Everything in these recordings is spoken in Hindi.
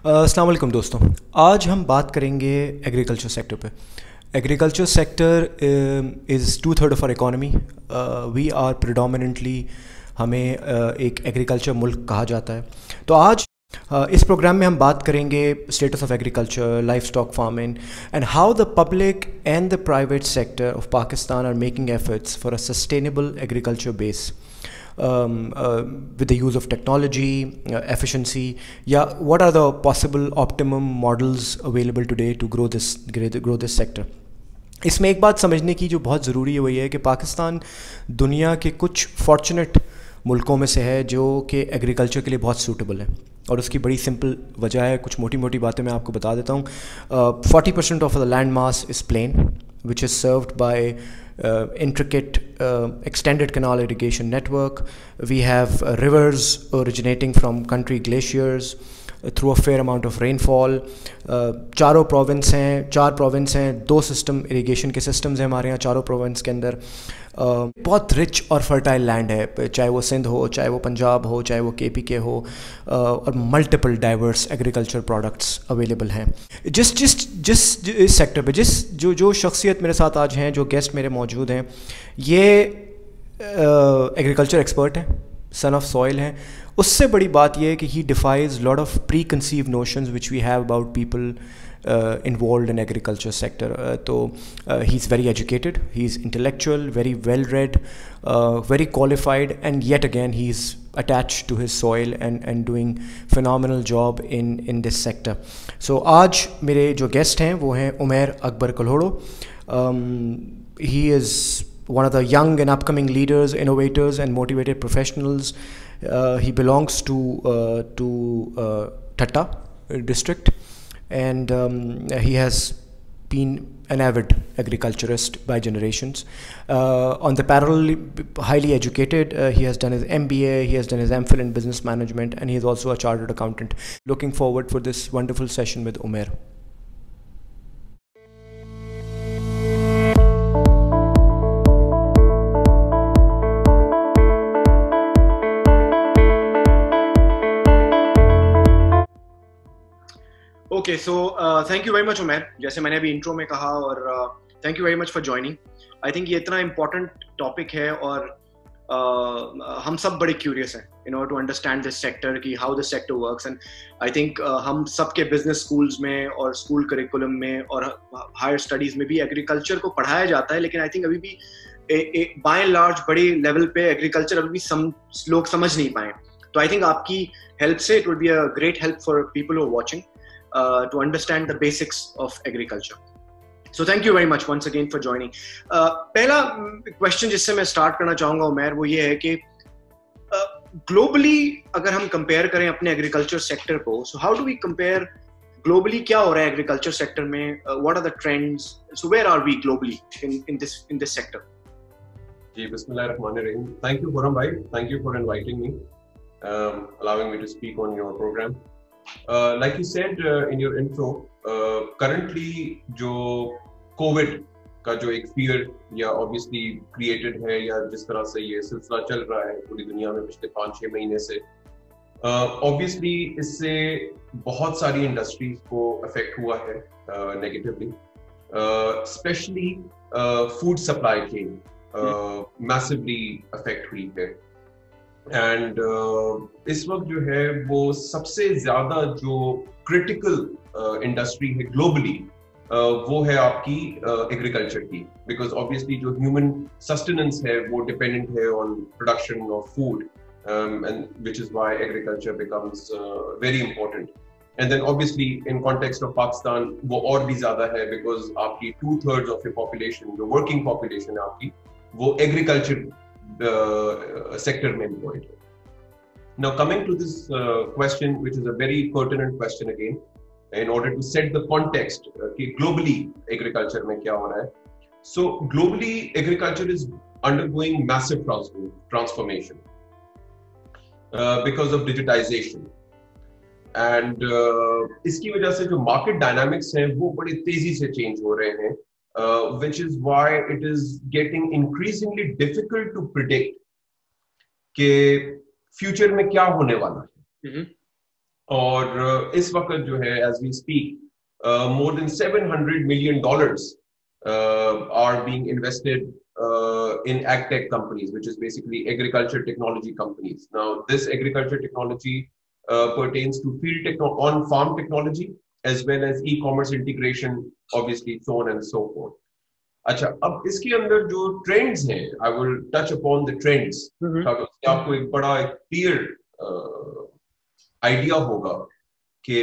अस्सलाम वालेकुम दोस्तों। आज हम बात करेंगे एग्रीकल्चर सेक्टर पे। Agriculture sector is 2/3 of our economy. We are predominantly हमें एक एग्रीकल्चर मुल्क कहा जाता है। तो आज इस प्रोग्राम में हम बात करेंगे status of agriculture, livestock farming and how the public and the private sector of Pakistan are making efforts for a sustainable agriculture base with the use of technology, efficiency, yeah, what are the possible optimum models available today to grow this sector? इसमें एक बात समझने की जो बहुत ज़रूरी है वही है कि पाकिस्तान दुनिया के कुछ फॉर्चुनेट मुल्कों में से है जो कि एग्रीकल्चर के लिए बहुत सूटेबल है, और उसकी बड़ी सिंपल वजह है। कुछ मोटी मोटी बातें मैं आपको बता देता हूँ। 40% of the land mass is plain which is served by intricate extended canal irrigation network. We have rivers originating from country glaciers through a fair amount of rainfall. चार प्रोविंस हैं, 2 सिस्टम इरिगेशन के सिस्टम्स हैं हमारे यहाँ चारों प्रोविंस के अंदर। बहुत रिच और फर्टाइल लैंड है, चाहे वो सिंध हो, चाहे वो पंजाब हो, चाहे वो KPK हो, और multiple diverse agriculture products available हैं। जिस इस सेक्टर पे जो शख्सियत मेरे साथ आज हैं, जो गेस्ट मेरे मौजूद हैं, ये एग्रीकल्चर एक्सपर्ट हैं, सन ऑफ सॉइल हैं। उससे बड़ी बात यह है कि he defies lot of preconceived notions which we have about people involved in agriculture sector. He's very educated, he's intellectual, very well read, very qualified, and yet again he's attached to his soil and doing phenomenal job in this sector. So आज मेरे जो guest हैं वो हैं Umair Akbar कल्होड़ो। He is one of the young and upcoming leaders, innovators and motivated professionals. He belongs to Thatta district, and he has been an avid agriculturist by generations. On the parallel, highly educated, he has done his MBA, he has done his MPhil in business management, and he is also a chartered accountant. Looking forward for this wonderful session with Umair. Okay, so thank you very much Umair, जैसे मैंने अभी इंट्रो में कहा, और thank you very much for joining. I think ये इतना important topic है, और हम सब बड़े curious हैं, to understand this sector कि how the sector works, and I think हम सबके business schools में और school curriculum में और higher studies में भी agriculture को पढ़ाया जाता है, लेकिन I think अभी भी by and large बड़ी level पे agriculture अभी भी लोग समझ नहीं पाए। तो I think आपकी help से it would be a great help for people who are watching. To understand the basics of agriculture. So thank you very much once again for joining. पहला question जिससे मैं start करना चाहूँगा उमैर, वो ये है कि globally अगर हम compare करें अपने agriculture sector को, so how do we compare globally? क्या हो रहा है agriculture sector में? What are the trends? So where are we globally in this sector? जी, बिस्मिल्लाहिर्रहमानिर्रहीम. Thank you Khurram bhai. Thank you for inviting me, allowing me to speak on your program. Like you said in your intro, currently जो COVID का जो एक fear या obviously created है, या जिस तरह से ये सिलसिला चल रहा है पूरी दुनिया में पिछले 5-6 महीने से, obviously इससे बहुत सारी industries को affect हुआ है negatively, especially food supply chain massively affect हुई है। एंड इस वक्त जो है वो सबसे ज्यादा जो क्रिटिकल इंडस्ट्री है ग्लोबली, वो है आपकी एग्रीकल्चर की, बिकॉज ऑब्वियसली जो ह्यूमन सस्टेनेंस है वो डिपेंडेंट है on production of food, and which is why agriculture becomes very important. And then obviously in context of Pakistan वो और भी ज्यादा है, बिकॉज आपकी 2/3 ऑफ योर पॉपुलेशन, जो वर्किंग पॉपुलेशन है आपकी, वो एग्रीकल्चर sector में employed. Now coming to this question, which is a very pertinent question again, in order to set the context कि globally agriculture में क्या हो रहा है. So globally agriculture is undergoing massive transformation because of digitization, and इसकी वजह से जो market dynamics हैं वो बड़ी तेजी से change हो रहे हैं, which is why it is getting increasingly difficult to predict कि future में क्या होने वाला है। और इस वक्त जो है as we speak more than $700 million are being invested in ag tech companies, which is basically agriculture technology companies. Now, this agriculture technology pertains to on-farm technology as well as e-commerce integration, obviously, so on and so forth. अच्छा, अब इसके अंदर जो ट्रेंड्स हैं, I will touch upon the trends ताकि उससे आपको एक बड़ा क्लियर आइडिया होगा कि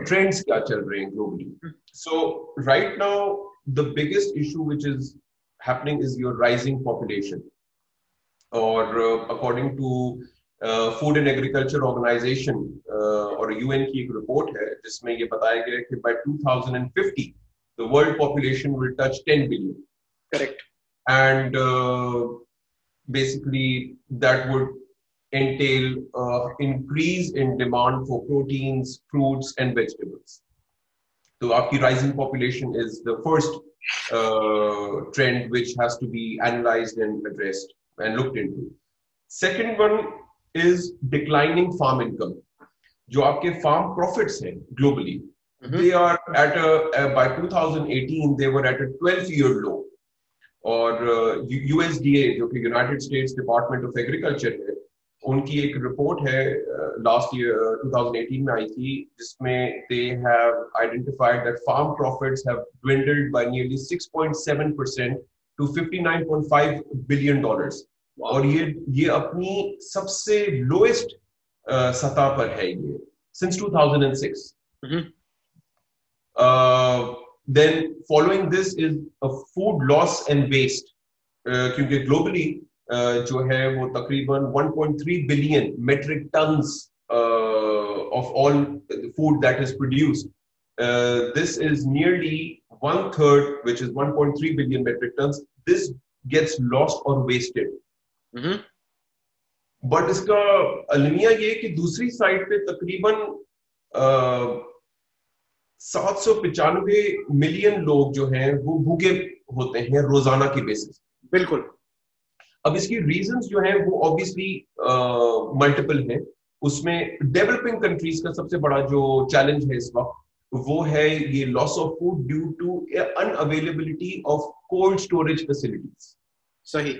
ट्रेंड्स क्या चल रहे हैं globally. So right now the biggest issue which is happening is your rising population. और according to food and agriculture organization और यूएन की एक रिपोर्ट है जिसमें ये बताया गया कि by 2050 the world population will touch 10 billion. Correct. And basically that would entail increase in demand for proteins, fruits and vegetables. So our rising population is the first trend which has to be analyzed and addressed and looked into. Second one is declining farm income. जो आपके farm profits हैं globally, they are at by 2018 they were at a 12-year low. और USDA जो कि United States Department of Agriculture है, उनकी एक रिपोर्ट है लास्ट ईयर 2018 में आई थी जिसमें they have identified that farm profits have dwindled by nearly 6.7% to $59.5 billion. और ये अपनी सबसे लोएस्ट सतह पर है ये since 2006. Then following this is a food loss and waste, क्योंकि globally जो है वो तकरीबन 1.3 billion metric tons of all the food that is produced. This is nearly 1/3, which is 1.3 billion metric tons. This gets lost or wasted. But इसका अलमिया ये कि दूसरी साइड पे तकरीबन 795 मिलियन लोग जो हैं वो भूखे होते हैं रोजाना की बेसिस. बिल्कुल. अब इसकी रीजंस जो हैं वो ऑब्वियसली मल्टीपल हैं. उसमें डेवलपिंग कंट्रीज का सबसे बड़ा जो चैलेंज है इस वक्त वो है ये loss of food due to unavailability of cold storage facilities. सही.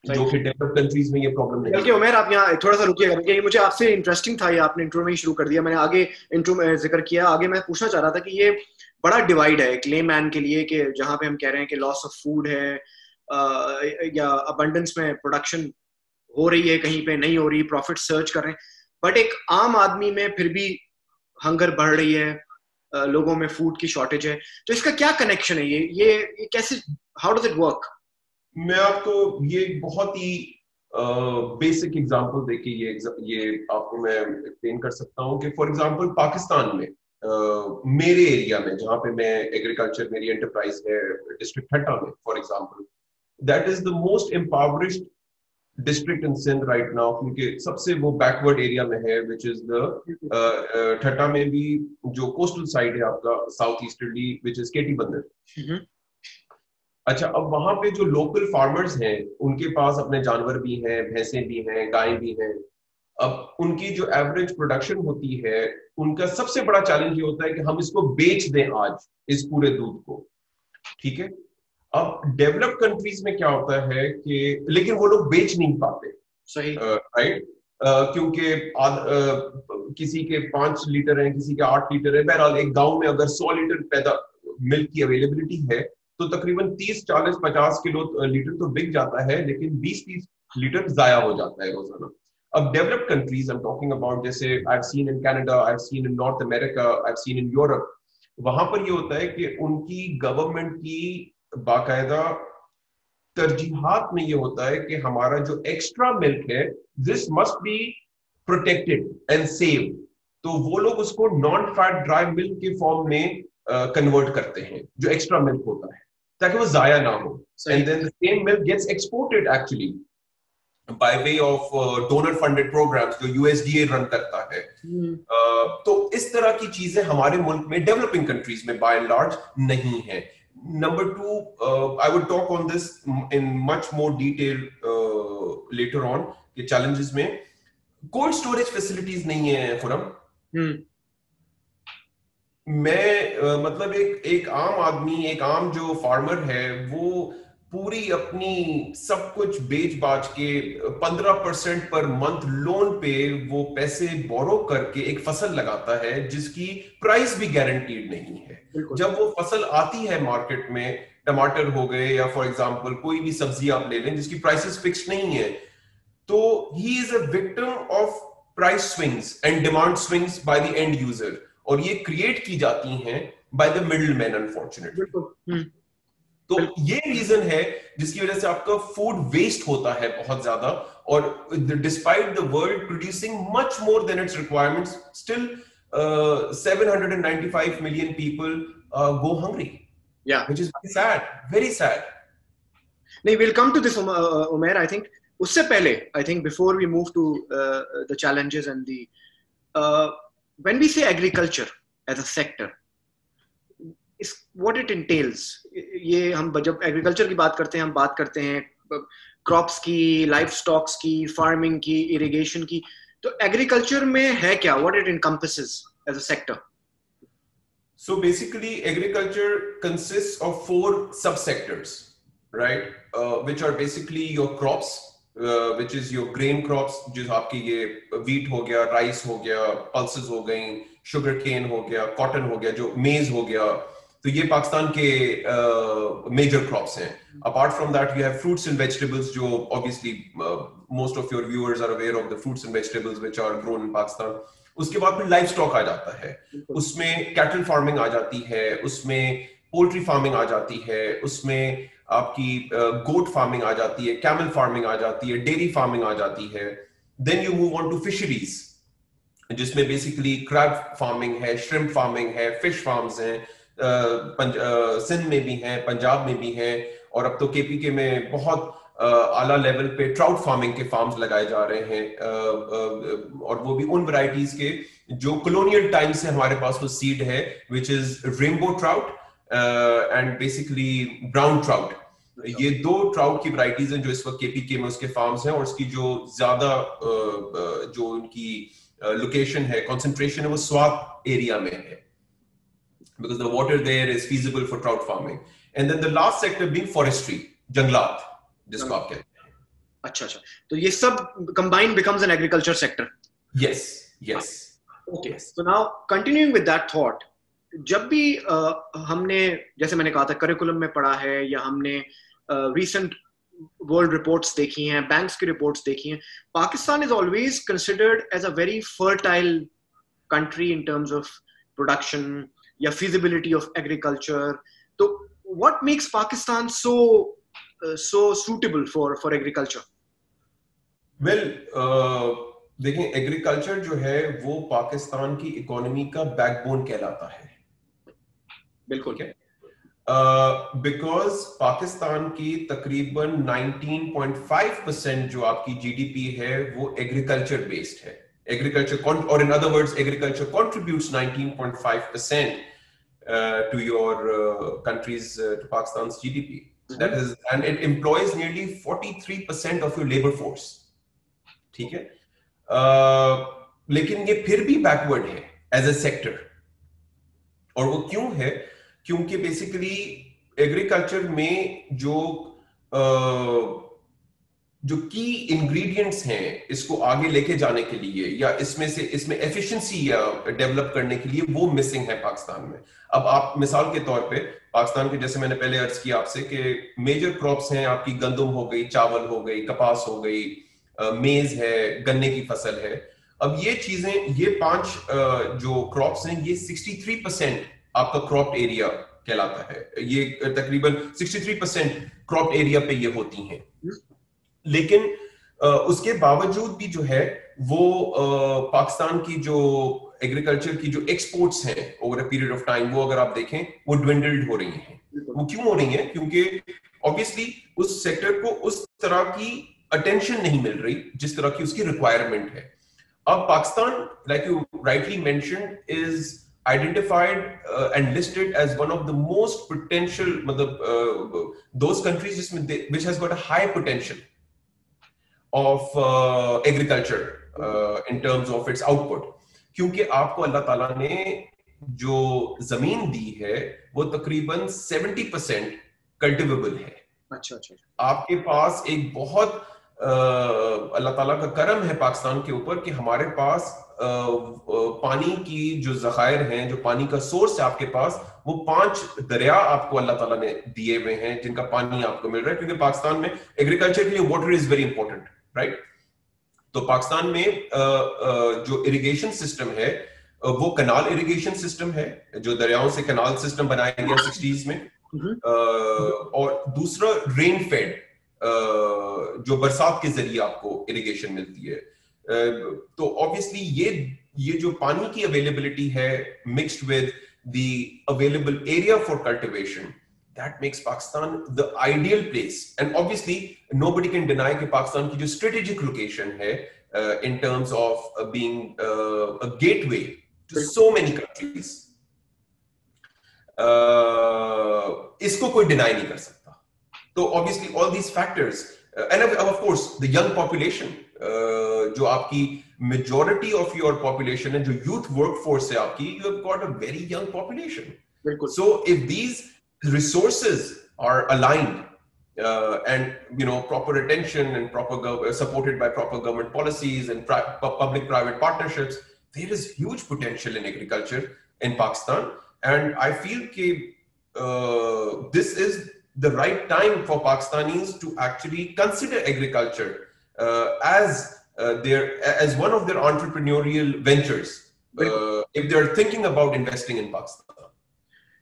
जो कि डेवलप्ड कंट्रीज में ये प्रॉब्लम नहीं है. बल्कि उमर आप यहाँ थोड़ा सा रुकिएगा क्योंकि मुझे आपसे इंटरेस्टिंग था, ये आपने इंट्रो में ही शुरू कर दिया, मैंने आगे इंट्रो में जिक्र किया. आगे मैं पूछना चाह रहा था कि ये बड़ा डिवाइड है एक लेमैन के लिए कि जहाँ पे हम कह रहे हैं कि लॉस ऑफ फूड है या अबंडेंस में प्रोडक्शन हो रही है, कहीं पे नहीं हो रही, प्रॉफिट सर्च कर रहे हैं, बट एक आम आदमी में फिर भी हंगर बढ़ रही है, लोगों में फूड की शॉर्टेज है. तो इसका क्या कनेक्शन है? ये कैसे, हाउ डज इट वर्क? मैं आपको ये बहुत ही बेसिक एग्जांपल देके ये आपको मैं एक्सप्लेन कर सकता हूँ कि फॉर एग्जांपल पाकिस्तान में मेरे एरिया में जहाँ पे मैं एग्रीकल्चर मेरी एंटरप्राइज है डिस्ट्रिक्ट ठट्टा में for example, that is the most empowered district in Sindh right now, क्योंकि सबसे वो बैकवर्ड एरिया में है विच इज द ठट्टा में भी जो कोस्टल साइड है आपका साउथ ईस्टर्ली विच इज केटी बंदर. अच्छा, अब वहां पे जो लोकल फार्मर्स हैं उनके पास अपने जानवर भी हैं, भैंसें भी हैं, गायें भी हैं. अब उनकी जो एवरेज प्रोडक्शन होती है उनका सबसे बड़ा चैलेंज ये होता है कि हम इसको बेच दें आज इस पूरे दूध को. ठीक है. अब डेवलप्ड कंट्रीज में क्या होता है कि लेकिन वो लोग बेच नहीं पाते. सही. राइट. क्योंकि किसी के 5 लीटर है, किसी के 8 लीटर है. बहरहाल एक गांव में अगर 100 लीटर मिल्क की अवेलेबिलिटी है तो तकरीबन 30, 40, 50 किलो लीटर तो बिक जाता है, लेकिन 20-30 लीटर जाया हो जाता है रोजाना. अब developed countries I am talking about, जैसे I have seen in Canada, I have seen in North America, I have seen in Europe. वहां पर ये होता है कि उनकी गवर्नमेंट की बाकायदा तरजीहात में ये होता है कि हमारा जो एक्स्ट्रा मिल्क है this must be protected and save. तो वो लोग उसको नॉन फैट ड्राई मिल्क के फॉर्म में कन्वर्ट करते हैं जो एक्स्ट्रा मिल्क होता है ताकि वो जाया ना हो. And then the same milk gets exported actually by way of donor funded programs जो यूएसडीए रन करता है. तो इस तरह की चीजें हमारे मुल्क में डेवलपिंग कंट्रीज में बाय एंड लार्ज नहीं है. Number 2, I would talk on this in much more detail later on. के challenges में कोल्ड स्टोरेज फैसिलिटीज नहीं है खुरम। मैं मतलब एक आम आदमी, एक आम जो फार्मर है, वो पूरी अपनी सब कुछ बेच बाच के 15% पर मंथ लोन पे वो पैसे बोरो करके एक फसल लगाता है जिसकी प्राइस भी गारंटीड नहीं है। जब वो फसल आती है मार्केट में, टमाटर हो गए या फॉर एग्जांपल कोई भी सब्जी आप ले लें जिसकी प्राइसेस फिक्स्ड नहीं है, तो he is a victim of price swings and demand swings by the end user, और ये क्रिएट की जाती हैं by the middle man unfortunately. तो ये रीजन है जिसकी वजह से आपका फूड वेस्ट होता है बहुत ज्यादा, और despite the world producing much more than it's requirements, still 795 million people go hungry, which is very sad. No, we'll come to this, Umair. I think usse pehle, I think before we move to the challenges and the when we say agriculture as a sector, is what it entails. ये हम जब agriculture की बात करते हैं, हम बात करते हैं crops की, livestock की, farming की, irrigation की. तो agriculture में है क्या? What it encompasses as a sector? So basically, agriculture consists of 4 subsectors, right? Which are basically your crops, which is your grain crops, जो आपकी ये wheat हो गया, rice हो गया, pulses हो गई, sugar cane हो गया, cotton हो गया, जो maize हो गया. तो ये पाकिस्तान के major crops हैं. Apart from that, we have fruits and vegetables, जो obviously most of your viewers are aware of the fruits and vegetables which are grown in Pakistan. उसके बाद फिर लाइव स्टॉक आ जाता है, उसमें कैटल फार्मिंग आ जाती है, उसमें पोल्ट्री फार्मिंग आ जाती है, उसमें आपकी गोट फार्मिंग आ जाती है, कैमल फार्मिंग आ जाती है, डेयरी फार्मिंग आ जाती है. Then you move on to fisheries, जिसमें बेसिकली क्रैब फार्मिंग है, श्रिम्प फार्मिंग है, फिश फार्म्स हैं, सिंध में भी हैं, पंजाब में भी हैं, और अब तो केपीके में बहुत आला लेवल पे ट्राउट फार्मिंग के फार्म्स लगाए जा रहे हैं, और वो भी उन वैरायटीज के जो कॉलोनियल टाइम से हमारे पास वो सीड है, which is rainbow trout and basically brown trout. ये 2 ट्राउट की वैरायटीज हैं जो इस वक्त केपीके में उसके फार्म्स हैं, और उसकी जो ज्यादा जो उनकी लोकेशन है, कंसंट्रेशन है, वो स्वात एरिया में है, because the water there is feasible for trout farming. And then the last sector being forestry, जंगलात जिसको आप कहते हैं. अच्छा, तो ये सब combined becomes an agriculture sector. Yes. Okay. So now continuing with that thought, जब भी हमने, जैसे मैंने कहा था, करिकुलम में पढ़ा है या हमने recent world reports देखी हैं, banks की reports देखी हैं, Pakistan is always considered as a very fertile country in terms of production या feasibility of agriculture. तो what makes Pakistan so suitable for agriculture? Well, देखें, एग्रीकल्चर जो है वो पाकिस्तान की इकोनॉमी का बैकबोन कहलाता है. बिल्कुल. बिकॉज पाकिस्तान की तकरीबन 19.5% जो आपकी जीडीपी है वो एग्रीकल्चर बेस्ड है. Agriculture, or in other words, agriculture contributes 19.5% to your country's, to Pakistan's GDP. That is, and it employs nearly 43% of your labor force. ठीक है, लेकिन ये फिर भी बैकवर्ड है एज अ सेक्टर. और वो क्यों है? क्योंकि बेसिकली एग्रीकल्चर में जो की इंग्रेडिएंट्स हैं इसको आगे लेके जाने के लिए, या इसमें एफिशिएंसी या डेवलप करने के लिए, वो मिसिंग है पाकिस्तान में. अब आप मिसाल के तौर पे पाकिस्तान के, जैसे मैंने पहले अर्ज किया आपसे कि मेजर क्रॉप्स हैं आपकी, गंदम हो गई, चावल हो गई, कपास हो गई, मेज है, गन्ने की फसल है. अब ये चीजें, ये 5 जो क्रॉप्स हैं, ये 63% आपका क्रॉप एरिया कहलाता है. ये तकरीबन 63% क्रॉप एरिया पे ये होती हैं. लेकिन उसके बावजूद भी जो है वो पाकिस्तान की जो एग्रीकल्चर की जो एक्सपोर्ट्स हैं over a period of time, वो अगर आप देखें वो ड्विंडल्ड हो रही हैं. वो क्यों हो रही हैं? क्योंकि ऑब्वियसली उस सेक्टर को उस तरह की अटेंशन नहीं मिल रही जिस तरह की उसकी रिक्वायरमेंट है. अब Pakistan, like you rightly mentioned, is identified and listed as one of the most potential, those countries which has got a high potential of agriculture in terms of its output, क्योंकि आपको अल्लाह ताला ने जो जमीन दी है वो तकरीबन 70% कल्टिवेबल है। अच्छा अच्छा। आपके पास एक बहुत अल्लाह ताला का करम है पाकिस्तान के ऊपर कि हमारे पास पानी की जो जखायर हैं, जो पानी का सोर्स है आपके पास, वो 5 दरिया आपको अल्लाह ताला ने दिए हुए हैं जिनका पानी आपको मिल रहा है, क्योंकि पाकिस्तान में एग्रीकल्चर के लिए water is very important, right. तो पाकिस्तान में जो इरिगेशन सिस्टम है वो कनाल इरिगेशन सिस्टम है, जो दरियाओं से कनाल सिस्टम बनाया गया 60s में, और दूसरा रेन फेड, जो बरसात के जरिए आपको इरिगेशन मिलती है। तो ऑब्वियसली ये जो पानी की अवेलेबिलिटी है mixed with the available area for cultivation, that makes Pakistan the ideal place. And obviously nobody can deny कि पाकिस्तान की जो strategic location है in terms of being a gateway to so many countries, इसको कोई deny नहीं कर सकता। तो obviously all these factors and of course the young population, जो आपकी majority of your population है, जो youth workforce है आपकी, you have got a very young population. So if these resources are aligned and proper attention and proper supported by proper government policies and public private partnerships, there is huge potential in agriculture in Pakistan. And I feel that this is the right time for Pakistanis to actually consider agriculture as one of their entrepreneurial ventures, if they're thinking about investing in Pakistan.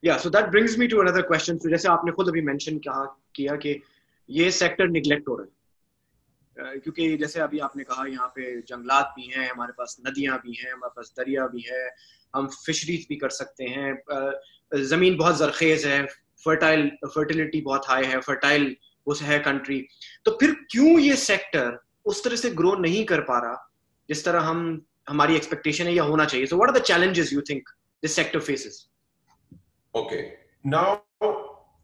Yeah, so that brings me to another question. So जैसे आपने खुद अभी मेंशन किया कि ये सेक्टर निगलेक्ट हो रहा है, क्योंकि जैसे अभी आपने कहा यहाँ पे जंगलात भी हैं, हमारे पास नदियाँ भी हैं, हमारे पास दरिया भी है, हम फिशरीज भी कर सकते हैं, जमीन बहुत जरखेज है, फर्टिलिटी बहुत हाई है, फर्टाइल उस है कंट्री। तो फिर क्यों ये सेक्टर उस तरह से ग्रो नहीं कर पा रहा जिस तरह हमारी एक्सपेक्टेशन है या होना चाहिए? So what are the challenges you think this sector faces? Okay, now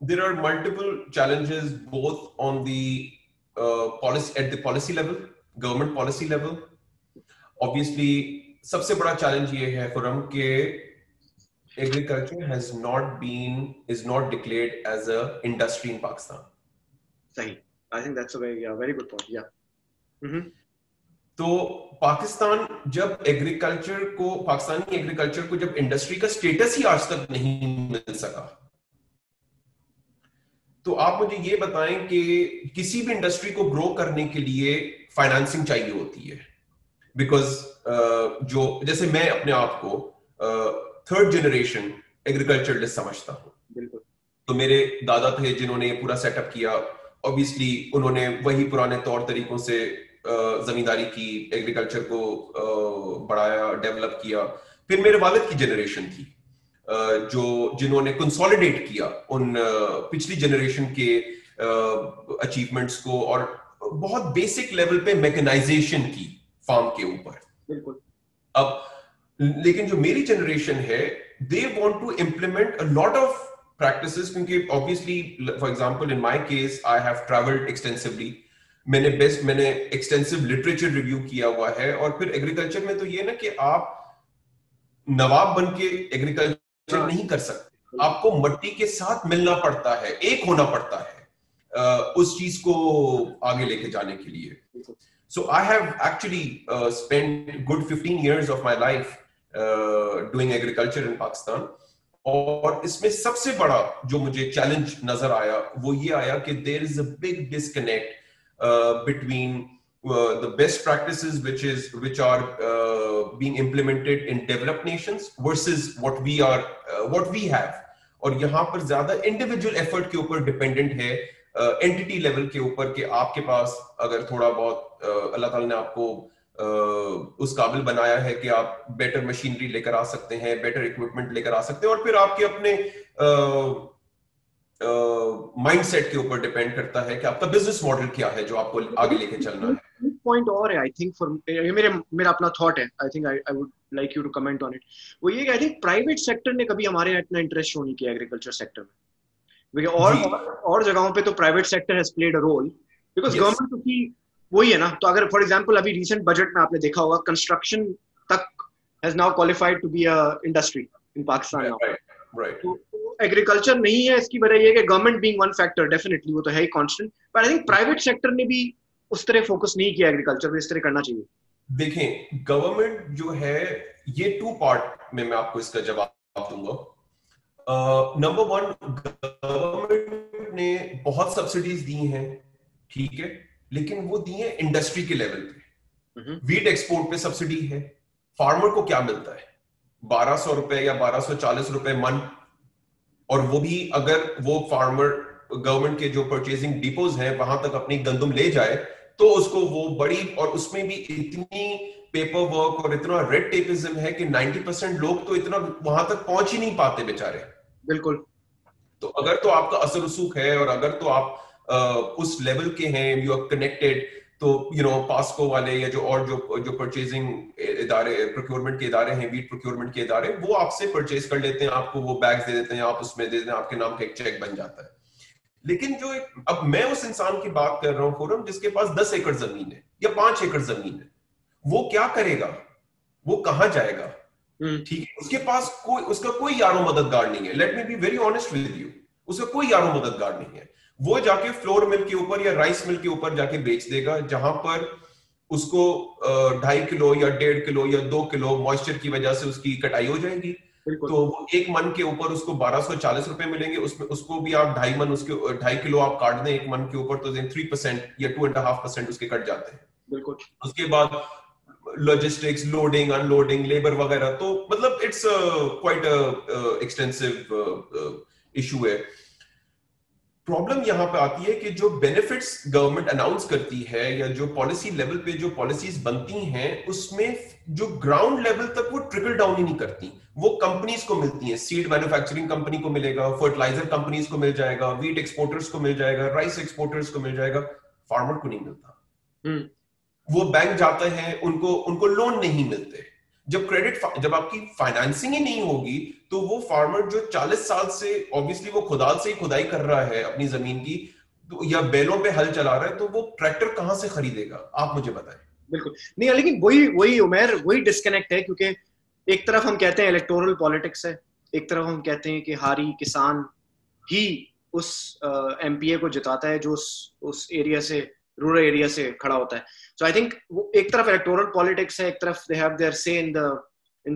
there are multiple challenges both on the policy level, government policy level. Obviously, सबसे बड़ा challenge ये है खुरम कि agriculture is not declared as a industry in Pakistan. सही, I think that's a very good point. Yeah. तो पाकिस्तान जब पाकिस्तानी एग्रीकल्चर को जब इंडस्ट्री का स्टेटस ही आज तक नहीं मिल सका, तो आप मुझे ये बताएं कि किसी भी इंडस्ट्री को ग्रो करने के लिए फाइनेंसिंग चाहिए होती है, बिकॉज जैसे मैं अपने आप को 3rd जनरेशन एग्रीकल्चरलिस्ट समझता हूं। तो मेरे दादा थे जिन्होंने ये पूरा सेटअप किया, ऑब्वियसली उन्होंने वही पुराने तौर तरीकों से जमींदारी की, एग्रीकल्चर को बढ़ाया, डेवलप किया। फिर मेरे वालिद की जनरेशन थी जिन्होंने कंसोलिडेट किया उन पिछली जनरेशन के अचीवमेंट्स को और बहुत बेसिक लेवल पे मैकेनाइजेशन की फार्म के ऊपर। अब लेकिन जो मेरी जनरेशन है, they want to implement a lot of practices, क्योंकि obviously for example in my case I have travelled extensively, मैंने एक्सटेंसिव लिटरेचर रिव्यू किया हुआ है। और फिर एग्रीकल्चर में तो ये ना कि आप नवाब बन के एग्रीकल्चर नहीं कर सकते, आपको मट्टी के साथ मिलना पड़ता है, एक होना पड़ता है उस चीज को आगे लेके जाने के लिए। So I have actually spent good 15 years of my life doing agriculture in Pakistan. और इसमें सबसे बड़ा जो मुझे चैलेंज नजर आया वो ये आया कि there is a big disconnect between the best practices which are being implemented in developed nations versus what we have. और यहाँ पर ज्यादा individual effort के ऊपर dependent है, entity level के ऊपर कि आपके पास अगर थोड़ा बहुत अल्लाह ताला ने आपको उस काबिल बनाया है कि आप बेटर मशीनरी लेकर आ सकते हैं, बेटर इक्विपमेंट लेकर आ सकते हैं, और फिर आपके अपने माइंडसेट के ऊपर डिपेंड करता है कि आपका बिजनेस मॉडल क्या है जो आपको आगे लेके चलना है। पॉइंट और है, आई थिंक फॉर मेरा अपना थॉट है, I think I would like you to comment on it. वो ये आई थिंक प्राइवेट सेक्टर ने कभी हमारे यहाँ इतना इंटरेस्ट शो नहीं किया एग्रीकल्चर सेक्टर में, और जगहों पे तो private sector has played a role because government की वही है ना, तो अगर फॉर एग्जांपल अभी रिसेंट बजट में आपने देखा होगा कंस्ट्रक्शन तक has now qualified to be a industry in Pakistan now. Right. तो एग्रीकल्चर नहीं है, इसकी वजह ये है कि government being one factor, definitely वो तो है ही कांस्टेंट, पर आई थिंक प्राइवेट सेक्टर ने भी उस तरह फोकस नहीं किया एग्रीकल्चर पे, इस तरह करना चाहिए। देखें, गवर्नमेंट जो है, ये टू पार्ट में मैं आपको इसका जवाब दूंगा। नंबर वन, गवर्नमेंट ने बहुत सब्सिडीज दी हैं, ठीक है, लेकिन वो दी हैं इंडस्ट्री के लेवल पे। वीट एक्सपोर्ट पे सब्सिडी है, फार्मर को क्या मिलता है? 1200 रुपए या 1240 रुपए मन, और वो भी अगर वो फार्मर गवर्नमेंट के जो परचेजिंग डिपोज हैं वहां तक अपनी गंदम ले जाए तो उसको वो बड़ी, और उसमें भी इतनी पेपर वर्क और इतना रेड टेपिज्म है कि 90% लोग तो इतना वहां तक पहुंच ही नहीं पाते बेचारे। बिल्कुल। तो अगर तो आपका असर रसूख है और अगर तो आप उस लेवल के हैं, यू आर कनेक्टेड, तो पास्को वाले या जो परचेजिंग इदारे, प्रोक्योरमेंट के इदारे हैं, वीट प्रोक्योरमेंट के इदारे, वो आपसे परचेज कर लेते हैं, आपको वो बैग्स दे देते हैं, आप उसमें दे देते हैं, आपके नाम का एक चेक बन जाता है। लेकिन अब मैं उस इंसान की बात कर रहा हूं फोरम, जिसके पास 10 एकड़ जमीन है या 5 एकड़ जमीन है, वो क्या करेगा? वो कहां जाएगा? ठीक है, उसके पास उसका कोई यारो मददगार नहीं है। Let me be very honest with you, उसका कोई यारो मददगार नहीं है। वो जाके फ्लोर मिल के ऊपर या राइस मिल के ऊपर जाके बेच देगा, जहां पर उसको 2.5 किलो या 1.5 किलो या 2 किलो मॉइस्चर की वजह से उसकी कटाई हो जाएगी। तो वो एक मन के ऊपर उसको 1240 रुपए मिलेंगे, उसमें उसको भी आप 2.5 मन, उसके 2.5 किलो आप काट दें एक मन के ऊपर, तो 3% या 2.5% उसके कट जाते हैं। बिल्कुल। उसके बाद लॉजिस्टिक्स, लोडिंग, अनलोडिंग, लेबर वगैरह, तो मतलब इट्स क्वाइट एक्सटेंसिव इशू है। प्रॉब्लम यहां पे आती है कि जो बेनिफिट्स गवर्नमेंट अनाउंस करती है या जो पॉलिसी लेवल पे जो पॉलिसीज बनती हैं, उसमें जो ग्राउंड लेवल तक वो ट्रिकल डाउन ही नहीं करती। वो कंपनीज को मिलती हैं, सीड मैन्युफैक्चरिंग कंपनी को मिलेगा, फर्टिलाइजर कंपनीज को मिल जाएगा, वीट एक्सपोर्टर्स को मिल जाएगा, राइस एक्सपोर्टर्स को मिल जाएगा, फार्मर को नहीं मिलता। वो बैंक जाते हैं, उनको लोन नहीं मिलते। जब आपकी फाइनेंसिंग ही नहीं होगी तो वो फार्मर जो 40 साल से ऑब्वियसली वो खुदाल से ही खुदाई कर रहा है अपनी जमीन की, तो या बैलों पे हल चला रहा है, तो वो ट्रैक्टर कहां से खरीदेगा? आप मुझे बताएं। बिल्कुल नहीं, लेकिन वही उमेर, वही डिस्कनेक्ट है, क्योंकि एक तरफ हम कहते हैं इलेक्टोरल पॉलिटिक्स है, एक तरफ हम कहते हैं कि हारी किसान ही उस एमपीए को जिताता है जो उस एरिया से, रूरल एरिया से खड़ा होता है। सो आई थिंक वो एक तरफ इलेक्टोरल पॉलिटिक्स है, एक तरफ दे हैव देयर से इन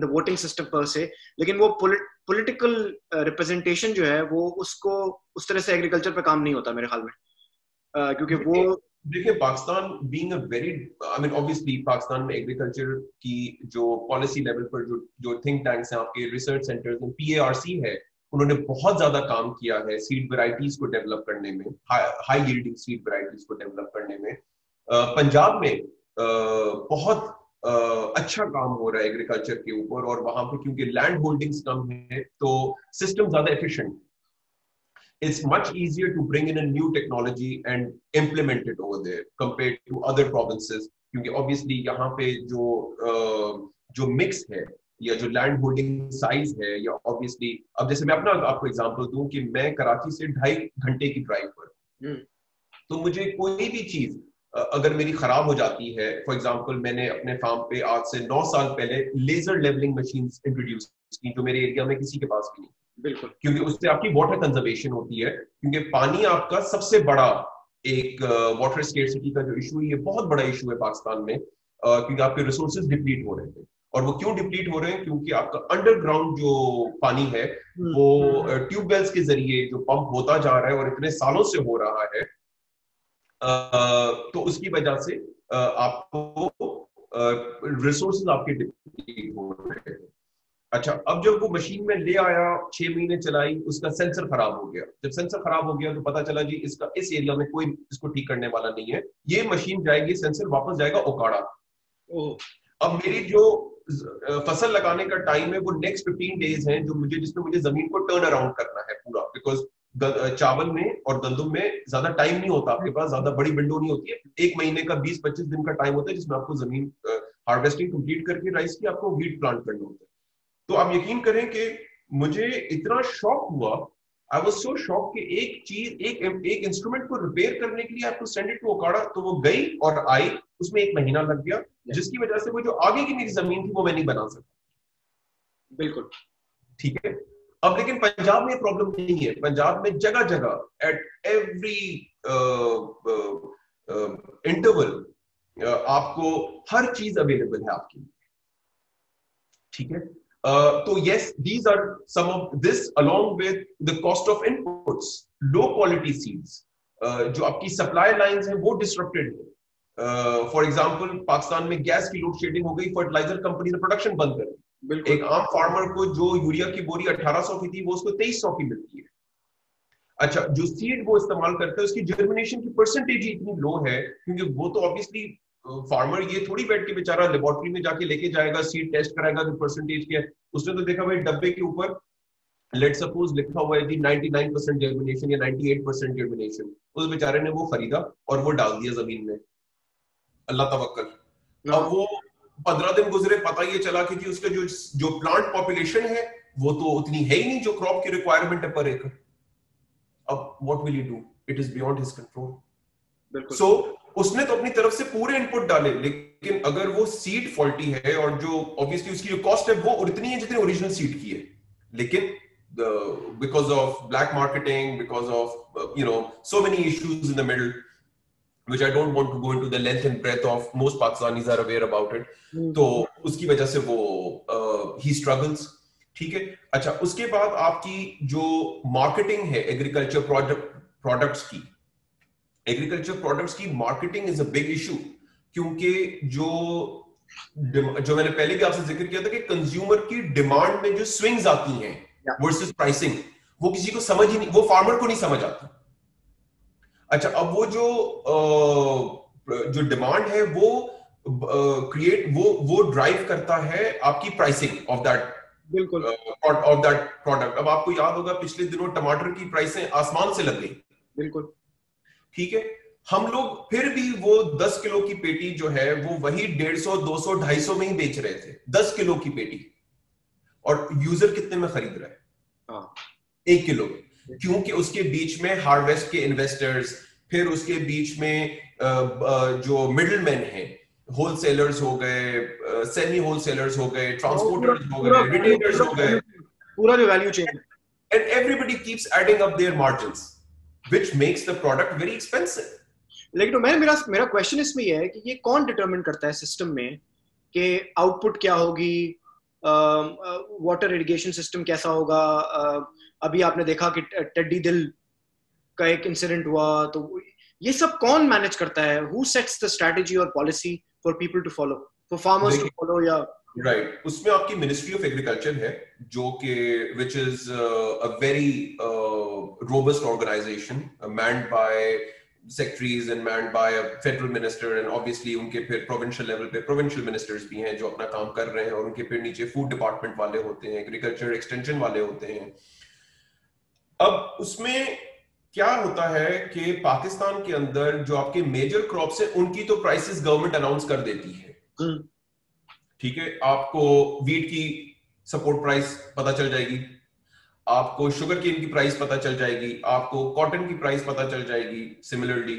द वोटिंग सिस्टम पर से, लेकिन वो पॉलिटिकल रिप्रेजेंटेशन जो है वो उसको उस तरह से एग्रीकल्चर पे काम नहीं होता मेरे ख्याल में, क्योंकि वो देखिए, Pakistan being a very, I mean obviously Pakistan में एग्रीकल्चर की जो पॉलिसी लेवल पर जो थिंक टैंक्स हैं, आपके रिसर्च सेंटर्स हैं, पीएआरसी है, उन्होंने बहुत ज्यादा काम किया है सीड वेराइटीज को डेवलप करने में, हाई यील्डिंग सीड वेराइटीज को डेवलप करने में। पंजाब में बहुत अच्छा काम हो रहा है एग्रीकल्चर के ऊपर, और वहां पे क्योंकि लैंड होल्डिंग्स कम है तो सिस्टम ज्यादा efficient. It's much easier to bring in a new technology and implement it over there compared to other provinces, क्योंकि obviously यहाँ पे जो मिक्स है या जो लैंड होल्डिंग साइज है, या ऑब्वियसली अब जैसे मैं अपना आपको एग्जांपल दूं कि मैं कराची से 2.5 घंटे की ड्राइव पर, तो मुझे कोई भी चीज अगर मेरी खराब हो जाती है, फॉर एग्जांपल मैंने अपने फार्म पे आज से 9 साल पहले लेजर लेवलिंग मशीन्स इंट्रोड्यूस की, जो मेरे एरिया में किसी के पास भी नहीं। बिल्कुल, क्योंकि उससे आपकी वाटर कंजर्वेशन होती है, क्योंकि पानी आपका सबसे बड़ा एक वाटर स्केर्सिटी का जो इशू है, ये बहुत बड़ा इशू है पाकिस्तान में, क्योंकि आपके रिसोर्सेज डिप्लीट हो रहे थे। और वो क्यों डिप्लीट हो रहे हैं? क्योंकि आपका अंडरग्राउंड जो पानी है वो ट्यूबवेल्स के जरिए जो पंप होता जा रहा है और इतने सालों से हो रहा है, तो उसकी वजह से आपको रिसोर्सेज आपके डिप्लीट हो रहे हैं। अच्छा, अब जब वो मशीन में ले आया, 6 महीने चलाई, उसका सेंसर खराब हो गया। जब सेंसर खराब हो गया तो पता चला जी इसका इस एरिया में कोई इसको ठीक करने वाला नहीं है, ये मशीन जाएगी, सेंसर वापस जाएगा ओकाड़ा। अब मेरी जो फसल लगाने का टाइम है वो नेक्स्ट 15 डेज है, जिसमें मुझे जमीन को टर्न अराउंड करना है पूरा, बिकॉज चावल में और गंदम में ज्यादा टाइम नहीं होता आपके पास, ज्यादा बड़ी विंडो नहीं होती है। 1 महीने का 20-25 दिन का टाइम होता है जिसमें आपको जमीन हार्वेस्टिंग कंप्लीट करके राइस की आपको वीट प्लांट करना होता है। तो आप यकीन करें कि मुझे इतना शॉक हुआ, आई वाज सो शॉक कि एक इंस्ट्रूमेंट को रिपेयर करने के लिए I have to send it to Okara, तो वो गई और आई, उसमें 1 महीना लग गया, जिसकी वजह से वो जो आगे की मेरी जमीन थी वो मैं नहीं बना सका। बिल्कुल ठीक है। अब लेकिन पंजाब में प्रॉब्लम नहीं है, पंजाब में जगह जगह एट एवरी इंटरवल आपको हर चीज अवेलेबल है आपकी। ठीक है। तो yes, these are some of this along with the cost of inputs, low quality seeds, जो आपकी सप्लाई लाइंस हैं वो डिस्ट्रप्टेड है। फॉर एग्जांपल पाकिस्तान में गैस की लोड शेडिंग हो गई, फर्टिलाइजर कंपनी ने प्रोडक्शन बंद कर दी। एक आम फार्मर को जो यूरिया की बोरी 1800 की थी वो उसको 2300 की मिलती है। अच्छा, जो सीड वो इस्तेमाल करता है उसकी जर्मिनेशन की परसेंटेज इतनी लो है, क्योंकि वो तो ऑब्वियसली फार्मर ये थोड़ी बैठ के बेचारा लेबोरेटरी में जाके लेके जाएगा, सीड टेस्ट कराएगा कि परसेंटेज क्या है। उसने तो देखा भाई डब्बे के ऊपर लेट सपोज लिखा हुआ है जी 99% जर्मिनेशन या 98% जर्मिनेशन, उस बेचारे ने वो खरीदा और वो डाल दिया जमीन में, अल्लाह तवक्कल। अब वो 15 दिन गुजरे, पता ये चला कि जी उसका जो प्लांट पॉपुलेशन है वो तो उतनी है ही नहीं जो क्रॉप की रिक्वायरमेंट है पर एकड़। अब what will you do, it is beyond his control. So उसने तो अपनी तरफ से पूरे इनपुट डाले, लेकिन अगर वो सीड फॉल्टी है और जो ऑब्वियसली उसकी जो कॉस्ट है वो उतनी है जितनी ओरिजिनल सीड की है, लेकिन because of black marketing, because of so many issues in the middle, which I don't want to go into the length and breadth of, most Pakistanis are aware about it, तो उसकी वजह से वो he struggles। ठीक है। अच्छा, उसके बाद आपकी जो मार्केटिंग है एग्रीकल्चर प्रोडक्ट्स की, एग्रीकल्चर प्रोडक्ट्स की marketing is a big issue, क्योंकि जो मैंने पहले भी आपसे जिक्र किया था कि कंज्यूमर की डिमांड में जो स्विंग्स आती हैं वर्सेस प्राइसिंग, वो किसी को समझ ही नहीं, वो फार्मर को नहीं समझ आती। अच्छा, अब वो जो डिमांड है वो वो ड्राइव करता है आपकी प्राइसिंग ऑफ दैट, बिल्कुल, ऑफ दैट प्रोडक्ट। अब आपको याद होगा पिछले दिनों टमाटर की प्राइसें आसमान से लग गई। बिल्कुल। ठीक है। हम लोग फिर भी वो 10 किलो की पेटी जो है वो वही 150, 200, 250 में ही बेच रहे थे, 10 किलो की पेटी, और यूजर कितने में खरीद रहा है? 1 किलो। क्योंकि उसके बीच में हार्वेस्ट के इन्वेस्टर्स, फिर उसके बीच में जो मिडलमैन हैं, होलसेलर्स हो गए, सेमी होलसेलर्स हो गए, ट्रांसपोर्टर्स हो गए, रिटेलर्स हो गए, पूरा जो value chain, and everybody keeps adding up their margins which makes the product very expensive. लेकिन तो मेरा क्वेश्चन इसमें ये है कि ये कौन डिटरमिन करता है सिस्टम में कि आउटपुट क्या होगी, वाटर इरिगेशन सिस्टम कैसा होगा? अभी आपने देखा कि टेड्डी दिल का एक इंसिडेंट हुआ, तो ये सब कौन मैनेज करता है? हु सेट्स द स्ट्रेटजी और policy for people to follow, for farmers to follow? या राइट, उसमें आपकी मिनिस्ट्री ऑफ एग्रीकल्चर है, जो कि which is a very robust organisation manned by secretaries and manned by a federal minister, and obviously उनके फिर provincial level पे provincial ministers भी हैं जो अपना काम कर रहे हैं, और उनके फिर नीचे food department वाले होते हैं, agriculture extension वाले होते हैं। अब उसमें क्या होता है कि पाकिस्तान के अंदर जो आपके मेजर क्रॉप्स हैं उनकी तो प्राइसेस गवर्नमेंट अनाउंस कर देती है। ठीक है। आपको वीट की सपोर्ट प्राइस पता चल जाएगी, आपको शुगर केन की प्राइस पता चल जाएगी, आपको कॉटन की प्राइस पता चल जाएगी सिमिलरली।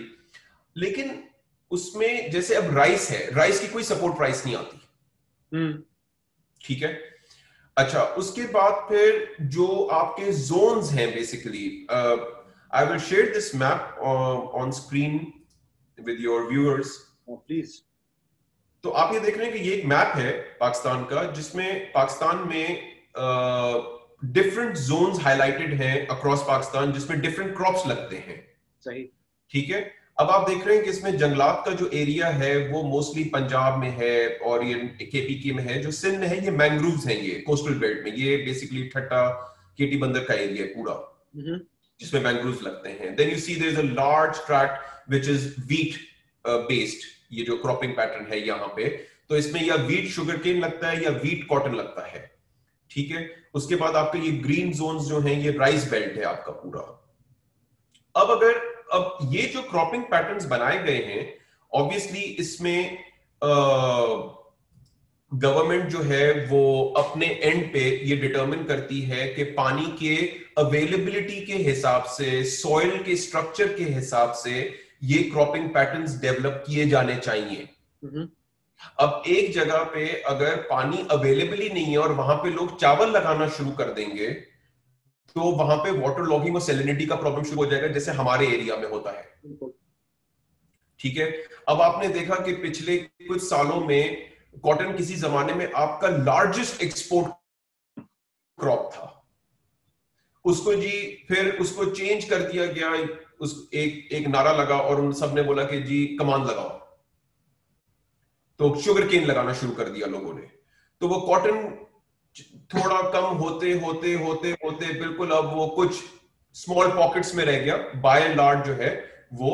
लेकिन उसमें जैसे अब राइस है, राइस की कोई सपोर्ट प्राइस नहीं आती। ठीक है। अच्छा, उसके बाद फिर जो आपके जोन्स हैं, basically I will share this map on screen with your viewers please. तो आप ये देख रहे हैं कि ये एक मैप है पाकिस्तान का, जिसमें पाकिस्तान में डिफरेंट जोन्स हाइलाइटेड हैं अक्रॉस पाकिस्तान, जिसमें डिफरेंट क्रॉप्स लगते हैं। सही। ठीक है। अब आप देख रहे हैं कि इसमें जंगलात का जो एरिया है वो मोस्टली पंजाब में है और ये केपीके में है। जो सिंध में है ये मैंग्रोव्स हैं, ये कोस्टल बेल्ट में, ये बेसिकली ठट्टा केटी बंदर का एरिया है पूरा, जिसमें मैंग्रोव्स लगते हैं। Then you see there is a large tract which is wheat based, ये जो क्रॉपिंग पैटर्न है यहाँ पे, तो इसमें या व्हीट शुगर केन लगता है या व्हीट कॉटन लगता है। ठीक है। उसके बाद आपके ये ग्रीन जोन्स जो हैं ये राइस बेल्ट है आपका पूरा। अब ये जो क्रॉपिंग पैटर्न्स बनाए गए हैं, ऑब्वियसली इसमें गवर्नमेंट जो है वो अपने एंड पे ये डिटरमिन करती है कि पानी के अवेलेबिलिटी के हिसाब से, सॉइल के स्ट्रक्चर के हिसाब से ये क्रॉपिंग पैटर्न्स डेवलप किए जाने चाहिए। अब एक जगह पे अगर पानी अवेलेबल ही नहीं है और वहां पे लोग चावल लगाना शुरू कर देंगे तो वहां पे वाटर लॉगिंग और सैलिनिटी का प्रॉब्लम शुरू हो जाएगा, जैसे हमारे एरिया में होता है। ठीक है, अब आपने देखा कि पिछले कुछ सालों में कॉटन किसी जमाने में आपका लार्जेस्ट एक्सपोर्ट क्रॉप था, उसको जी फिर उसको चेंज कर दिया गया, उस एक नारा लगा और उन सब ने बोला कि जी कमान लगाओ, तो शुगर केन लगाना शुरू कर दिया लोगों ने। तो वो कॉटन थोड़ा कम होते होते होते होते बिल्कुल अब वो कुछ स्मॉल पॉकेट्स में रह गया। बाय एंड लार्ज जो है वो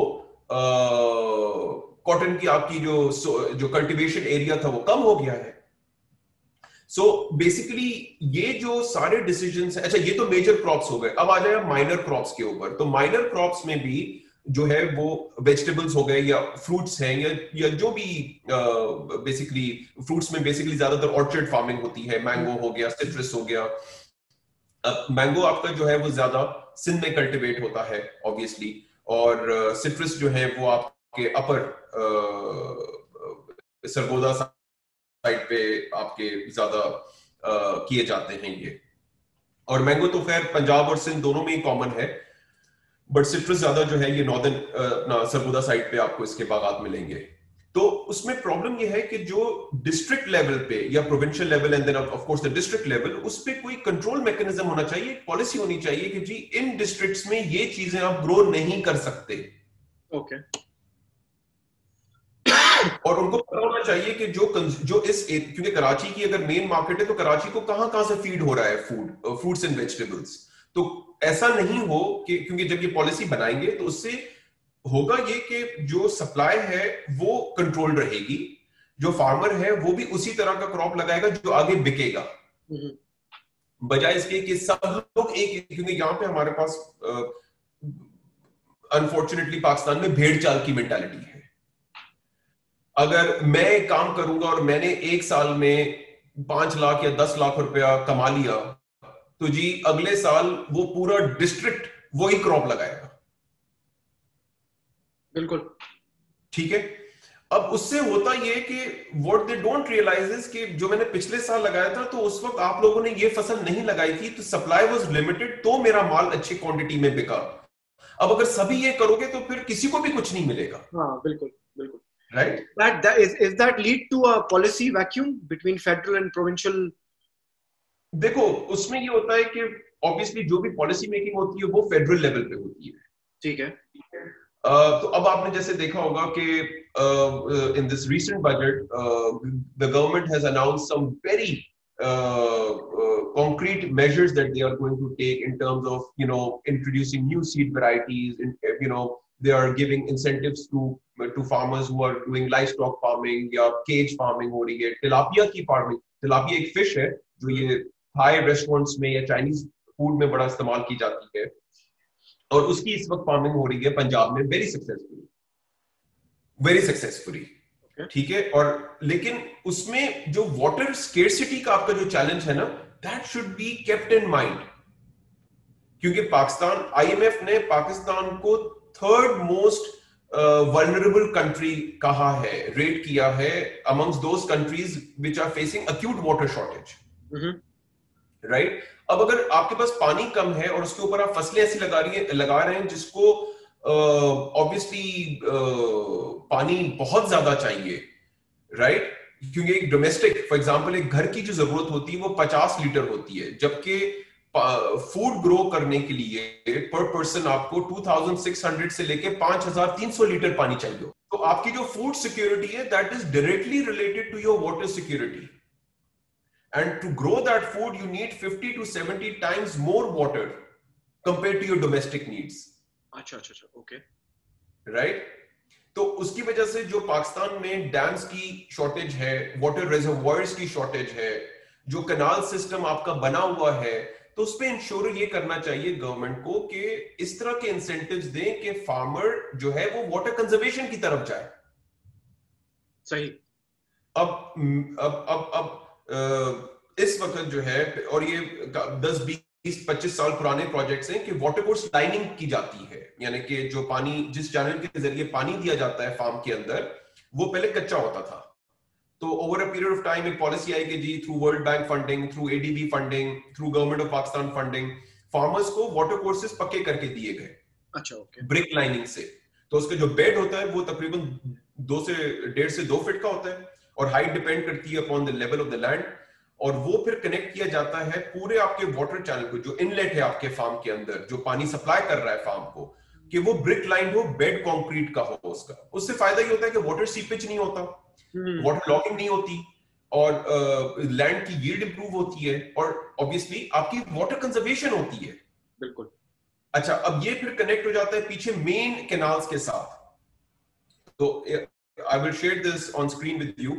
कॉटन की आपकी जो कल्टीवेशन एरिया था वो कम हो गया है। सो बेसिकली ये जो सारे डिसीजंस है, अच्छा ये तो मेजर क्रॉप्स हो गए, अब आ जाए माइनर क्रॉप्स के ऊपर। तो माइनर क्रॉप्स में भी जो है वो वेजिटेबल्स हो गए या फ्रूट्स हैं या जो भी बेसिकली फ्रूट्स में बेसिकली ज्यादातर ऑर्चर्ड फार्मिंग होती है, मैंगो हो गया, सिट्रस हो गया। अब मैंगो आपका जो है वो ज्यादा सिंध में कल्टिवेट होता है ऑब्वियसली, और सिट्रस जो है वो आपके अपर सरगोदा साइड पे आपके ज्यादा किए जाते हैं ये। और मैंगो तो खैर पंजाब और सिंध दोनों में ही कॉमन है, बट सिट्रस ज्यादा जो है ये नॉर्दर्न सरगोदा साइड पे आपको इसके बागात मिलेंगे। तो उसमें प्रॉब्लम ये है कि जो डिस्ट्रिक्ट लेवल पे या provincial level and then of course the district level, उस पे कोई कंट्रोल मैकेनिज्म होना चाहिए, पॉलिसी होनी चाहिए कि जी इन डिस्ट्रिक्ट्स में ये चीजें आप ग्रो नहीं कर सकते। ओके। और उनको पता होना चाहिए कि जो इस क्योंकि कराची की अगर मेन मार्केट है तो कराची को कहां कहां से फीड हो रहा है फ्रूट्स एंड वेजिटेबल्स। तो ऐसा नहीं हो कि क्योंकि जब ये पॉलिसी बनाएंगे तो उससे होगा ये कि जो सप्लाई है वो कंट्रोल्ड रहेगी, जो फार्मर है वो भी उसी तरह का क्रॉप लगाएगा जो आगे बिकेगा, बजाय इसके कि सब लोग एक, क्योंकि यहाँ पे हमारे पास अनफॉर्चुनेटली पाकिस्तान में भेड़ चाल की मेंटालिटी है। अगर मैं काम करूंगा और मैंने एक साल में 5 लाख या 10 लाख रुपया कमा लिया तो जी अगले साल वो पूरा डिस्ट्रिक्ट वही क्रॉप लगाएगा। बिल्कुल ठीक है। अब उससे होता ये कि what they don't realise is कि जो मैंने पिछले साल लगाया था तो उस वक्त आप लोगों ने ये फसल नहीं लगाई थी, तो सप्लाई वाज लिमिटेड, तो मेरा माल अच्छी क्वांटिटी में बिका। अब अगर सभी ये करोगे तो फिर किसी को भी कुछ नहीं मिलेगा। हाँ बिल्कुल बिल्कुल। Right. Is that lead to a policy vacuum between federal and provincial? देखो उसमें ये होता है कि ऑब्वियसली जो भी पॉलिसी मेकिंग होती है वो फेडरल लेवल पे होती है। ठीक है। तो अब आपने जैसे देखा होगा कि in this recent budget the government has announced some very concrete measures that they are going to take in terms of introducing new seed varieties, they are giving incentives to farmers who are doing livestock farming या cage farming हो रही है। तिलापिया की फार्मिंग, तिलापिया एक फिश है जो ये थाई रेस्टोरेंट्स में या चाइनीज फूड में बड़ा इस्तेमाल की जाती है, और उसकी इस वक्त फार्मिंग हो रही है पंजाब में वेरी सक्सेसफुली। ठीक है। और लेकिन उसमें जो वाटर स्केर्सिटी का आपका जो चैलेंज है ना, that should be kept in mind, क्योंकि पाकिस्तान, आईएमएफ ने पाकिस्तान को थर्ड मोस्ट वल्नरेबल कंट्री कहा है, रेट किया है amongst those countries which are facing acute water shortage. Right. अब अगर आपके पास पानी कम है और उसके ऊपर आप फसलें ऐसी लगा रहे हैं जिसको ऑब्वियसली पानी बहुत ज्यादा चाहिए, राइट। क्योंकि एक डोमेस्टिक फॉर एग्जांपल एक घर की जो जरूरत होती है वो 50 लीटर होती है, जबकि फूड ग्रो करने के लिए पर पर्सन आपको 2600 से लेके 5300 लीटर पानी चाहिए। तो आपकी जो फूड सिक्योरिटी है that is directly related to your water security, and to grow that food you need 50 to 70 times more water compared to your domestic needs. अच्छा, ओके, राइट। तो उसकी वजह से जो पाकिस्तान में डैम्स की शॉर्टेज है, वाटर रिजर्वॉयर्स की शॉर्टेज है, जो कनाल सिस्टम आपका बना हुआ है, तो उस पे इंश्योर ये करना चाहिए गवर्नमेंट को कि इस तरह के इंसेंटिव्स दें कि फार्मर जो है वो वाटर कंजर्वेशन की तरफ जाए। सही। अब इस वक्त जो है, और ये 10-20 20-25 साल पुराने प्रोजेक्ट्स हैं कि वाटर कोर्स लाइनिंग की जाती है, यानी कि जो पानी जिस चैनल के जरिए पानी दिया जाता है फार्म के अंदर वो पहले कच्चा होता था। तो over a period of time एक पॉलिसी आई कि जी through world bank funding, through ADB funding, through government of Pakistan funding farmers को वाटर कोर्सेज पक्के करके दिए गए। अच्छा, ओके। ब्रिक लाइनिंग से। तो उसका जो बेड होता है वो तकरीबन 1.5 से 2 फीट का होता है और हाइट डिपेंड करती है upon the level of the land, और वो फिर कनेक्ट किया जाता है पूरे आपके वाटर चैनल को, जो इनलेट है आपके फार्म के अंदर जो पानी सप्लाई कर रहा है फार्म को, कि वो ब्रिक लाइन हो, बेड कंक्रीट का हो उसका। उससे फायदा ये होता है कि वाटर सीपेज नहीं होता, वाटर लॉगिंग नहीं होती, और लैंड की यील्ड इंप्रूव होती है, और ऑब्वियसली आपकी वाटर कंजर्वेशन होती है। बिल्कुल। अच्छा, अब ये फिर कनेक्ट हो जाता है पीछे मेन कैनाल्स के साथ। तो I will share this on screen with you.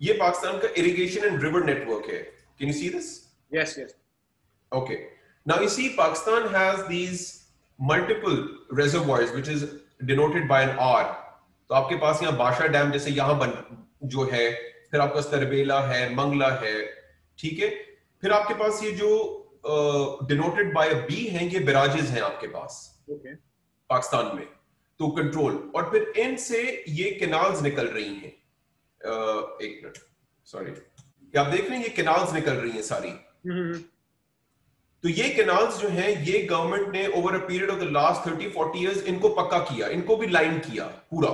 ये पाकिस्तान का इरिगेशन एंड रिवर नेटवर्क है। Can you see this? Yes, yes. Okay. Now you see Pakistan has these multiple reservoirs which is denoted by an R. तो आपके पास यहाँ बाशा डैम जैसे यहाँ जो है, फिर आपका स्तरबेला है, मंगला है, ठीक है। फिर आपके पास ये जो डिनोटेड बाय बी हैं, ये बैराजेस हैं आपके पास पाकिस्तान में, तो कंट्रोल, और फिर इनसे ये कैनाल्स निकल रही हैं। एक मिनट, सॉरी, आप देख रहे हैं ये कैनाल्स निकल रही हैं सारी। तो ये कैनाल्स जो हैं, ये गवर्नमेंट ने over a period of the last 30-40 years इनको पक्का किया, इनको भी लाइन किया पूरा,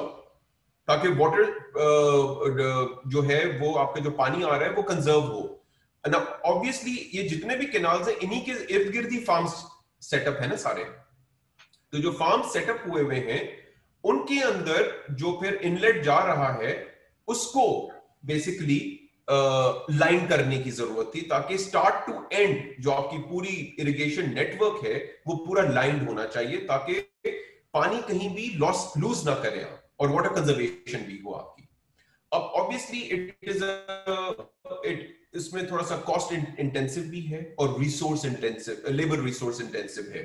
ताकि वाटर जो है वो आपका जो पानी आ रहा है वो कंजर्व हो। ऑब्वियसली ये जितने भी कैनाल्स हैं इन्हीं के इर्द गिर्द ही फार्म सेटअप है ना सारे। तो जो फार्म सेटअप हुए हुए हैं उनके अंदर जो फिर इनलेट जा रहा है उसको बेसिकली लाइन करने की जरूरत थी, ताकि स्टार्ट टू एंड जो आपकी पूरी इरिगेशन नेटवर्क है वो पूरा लाइंड होना चाहिए, ताकि पानी कहीं भी लूज ना करे और वाटर कंजर्वेशन भी हो आपकी। अब ऑब्वियसली इसमें थोड़ा सा कॉस्ट इंटेंसिव भी है और resource intensive, labour resource intensive है।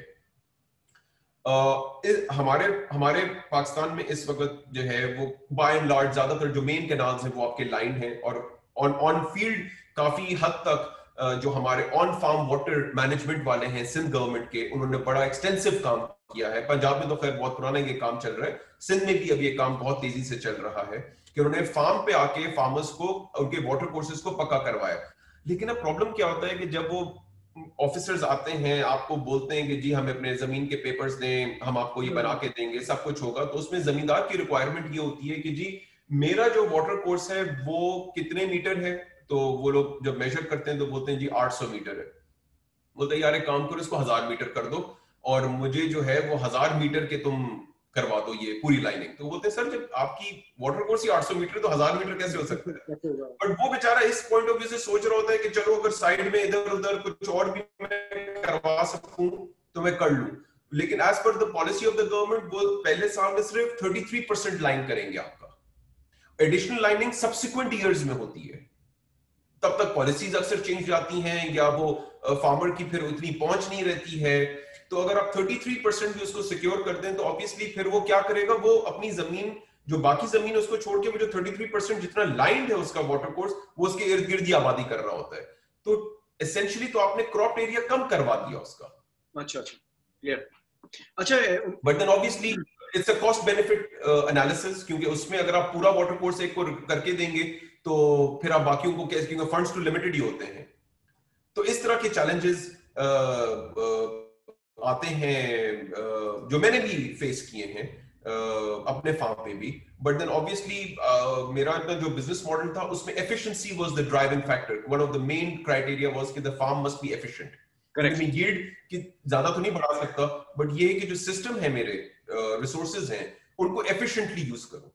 हमारे पाकिस्तान में इस वक्त जो है वो बाय एंड लार्ज ज्यादातर जो मेन कैनाल्स हैं वो आपके लाइन है, और ऑन फील्ड काफी हद तक जो हमारे ऑन फार्म वाटर मैनेजमेंट वाले हैं सिंध गवर्नमेंट के, उन्होंने बड़ा एक्सटेंसिव काम किया है। पंजाब में तो खैर बहुत पुराना ये काम चल रहा है, सिंध में भी अब ये काम बहुत तेजी से चल रहा है कि उन्होंने फार्म पे आके फार्मर्स को उनके वाटर कोर्सेज को पक्का करवाया। लेकिन अब प्रॉब्लम क्या होता है कि जब वो ऑफिसर्स आते हैं, आपको बोलते हैं कि जी हमें अपने जमीन के पेपर्स दें, हम आपको ये बना के देंगे, सब कुछ होगा, तो उसमें जमींदार की रिक्वायरमेंट ये होती है कि जी मेरा जो वाटर कोर्स है वो कितने मीटर है। तो वो लोग जब मेजर करते हैं तो बोलते हैं जी 800 मीटर है। बोलते हैं यार एक काम करो, इसको 1000 मीटर कर दो और मुझे जो है वो 1000 मीटर के तुम करवा दो ये पूरी लाइनिंग। तो बोलते हैं सर जब आपकी वाटर कोर्स ही 800 मीटर तो 1000 मीटर कैसे हो सकता है? बट वो बेचारा इस पॉइंट ऑफ व्यू से सोच रहा होता है कि चलो अगर साइड में इधर उधर कुछ और भी मैं करवा सकूं तो मैं कर लूं। लेकिन as per the policy of the government वो पहले साल में सिर्फ 33% लाइन करेंगे आपका, एडिशनल लाइनिंग सब्सिक्वेंट ईयर्स में होती है। तब तक पॉलिसीज अक्सर चेंज जाती हैं या वो फार्मर की फिर उतनी पहुंच नहीं रहती है। तो अगर आप 33% भी उसको सिक्योर कर दें तो ऑब्वियसली फिर वो क्या करेगा, वो अपनी जमीन जो बाकी जमीन उसको छोड़ के वो जो 33% जितना लाइंड है उसका वाटर कोर्स वो उसके इर्द गिर्द ही आबादी कर रहा होता है। तो एसेंशियली तो आपने क्रॉप एरिया कम करवा दिया उसका। अच्छा क्लियर। अच्छा, but then obviously it's a cost benefit analysis, क्योंकि उसमें अगर आप पूरा वाटर कोर्स एक को करके देंगे तो फिर आप बाकियों को कैसे, क्योंकि फंड्स तो लिमिटेड ही होते हैं। तो इस तरह के चैलेंजेस आते हैं जो मैंने भी फेस किए हैं अपने फार्म पे भी। बट देन ऑब्वियसली मेरा जो बिजनेस मॉडल था उसमें efficiency was the driving factor. One of the main criteria was कि the farm must be efficient. Correct, मैं यील्ड की ज्यादा तो नहीं बढ़ा सकता, बट ये है कि जो सिस्टम है मेरे रिसोर्सेज हैं उनको एफिशिएंटली यूज करूं।